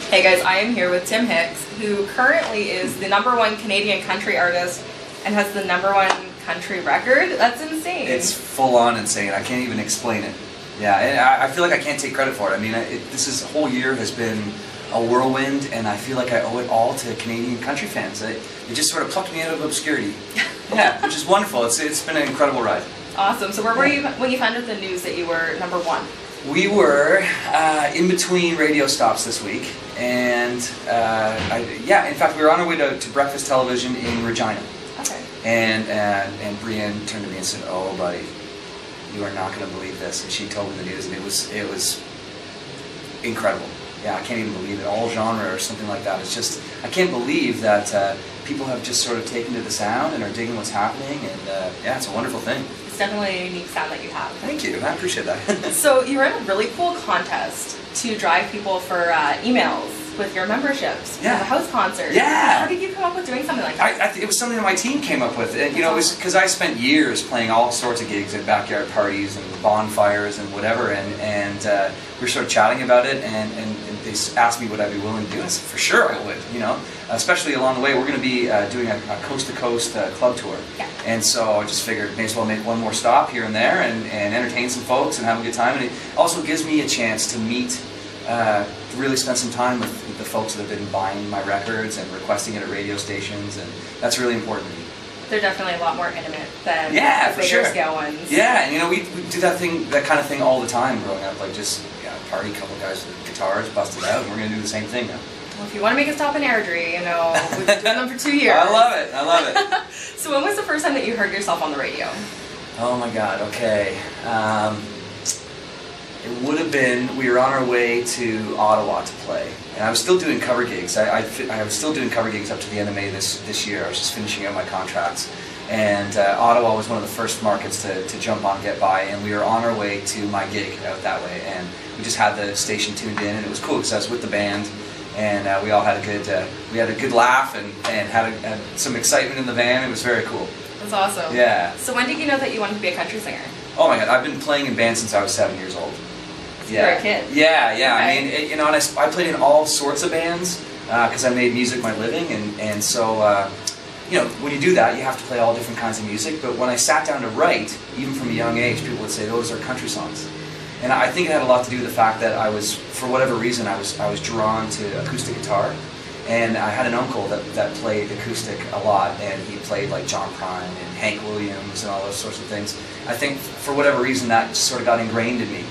Hey guys, I am here with Tim Hicks, who currently is the #1 Canadian country artist and has the #1 country record. That's insane. It's full on insane. I can't even explain it. Yeah, and I feel like I can't take credit for it. I mean, this whole year has been a whirlwind, and I feel like I owe it all to Canadian country fans. It just sort of plucked me out of obscurity. Yeah, which is wonderful. It's been an incredible ride. Awesome. So where were you when you found out the news that you were #1? We were in between radio stops this week, and in fact, we were on our way to breakfast television in Regina. Okay. And Brienne turned to me and said, "Oh, buddy, you are not going to believe this." And she told me the news, and it was incredible. Yeah, I can't even believe it. All genre or something like that. It's just, I can't believe that people have just sort of taken to the sound and are digging what's happening, and yeah, it's a wonderful thing. It's definitely a unique sound that you have. Thank you, I appreciate that. So you ran a really cool contest to drive people for emails with your memberships for the house concert. Yeah. How did you come up with doing something like that? I think it was something that my team came up with. And, you know, it was because I spent years playing all sorts of gigs at backyard parties and bonfires and whatever, and we were sort of chatting about it, and they asked me would I be willing to do it. I said, for sure I would, you know. Especially along the way, we're going to be doing a coast-to-coast club tour. Yeah. And so I just figured may as well make one more stop here and there and entertain some folks and have a good time. And it also gives me a chance to meet, really spend some time with the folks that have been buying my records and requesting it at radio stations, and that's really important to me. They're definitely a lot more intimate than the for bigger sure. scale ones. Yeah, and you know, we do that kind of thing all the time growing up, like just party, couple guys with guitars, busted out, and we're going to do the same thing now. Well, if you want to make a stop in Airdrie, you know, we've been doing them for 2 years. I love it, I love it. So when was the first time that you heard yourself on the radio? Oh my God, okay. It would have been, we were on our way to Ottawa to play, and I was still doing cover gigs. I was still doing cover gigs up to the end of May this year. I was just finishing out my contracts, and Ottawa was one of the first markets to jump on, get by, and we were on our way to my gig out that way, and we just had the station tuned in, and it was cool because I was with the band, and we all had a good laugh and had some excitement in the van. It was very cool. That's awesome. Yeah. So when did you know that you wanted to be a country singer? Oh my God, I've been playing in bands since I was 7 years old. Yeah. You're a kid. Yeah. Okay. I mean, you know, and I played in all sorts of bands because I made music my living, and so you know, when you do that, you have to play all different kinds of music. But when I sat down to write, even from a young age, people would say those are country songs, and I think it had a lot to do with the fact that I was, for whatever reason, I was drawn to acoustic guitar, and I had an uncle that played acoustic a lot, and he played like John Prine and Hank Williams and all those sorts of things. I think for whatever reason that just sort of got ingrained in me.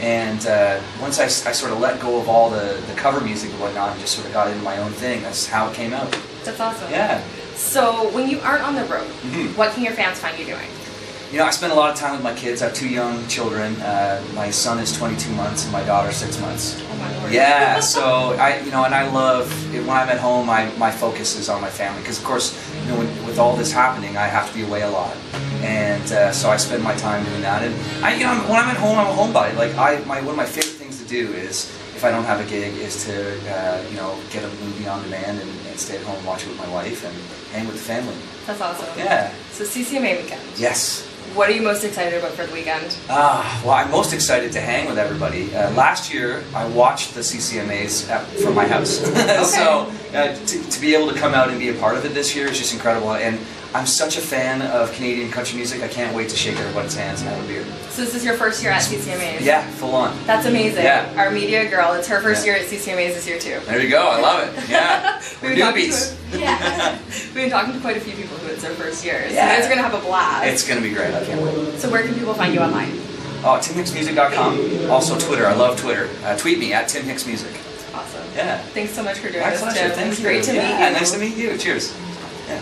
And once I sort of let go of all the cover music and whatnot and just sort of got into my own thing, that's how it came out. That's awesome. Yeah. So when you aren't on the road, what can your fans find you doing? You know, I spend a lot of time with my kids. I have 2 young children. My son is 22 months and my daughter 6 months. Oh my Lord. Yeah, so and I love when I'm at home. My focus is on my family because, of course, you know, with all this happening, I have to be away a lot, and so I spend my time doing that. And when I'm at home, I'm a homebody. Like one of my favorite things to do is, if I don't have a gig, is to get a movie on demand and stay at home, watch it with my wife, and hang with the family. That's awesome. Yeah. So CCMA weekend. Yes. What are you most excited about for the weekend? Well, I'm most excited to hang with everybody. Last year, I watched the CCMAs from my house. Okay. So to be able to come out and be a part of it this year is just incredible. And I'm such a fan of Canadian country music, I can't wait to shake everybody's hands and have a beer. So this is your first year at CCMAs? Yeah, full on. That's amazing. Yeah. Our media girl, it's her first year at CCMAs this year too. There you go, I love it. Yeah. We're newbies. We've been talking to quite a few people who it's their first year. So Yeah. you guys are going to have a blast. It's going to be great, I can't wait. So where can people find you online? TimHicksMusic.com. Also Twitter, I love Twitter. Tweet me at TimHicksMusic. Awesome. Yeah. Thanks so much for doing My this, pleasure. Tim. Thank It's you. great to meet you. Yeah, nice to meet you. Cheers. Yeah.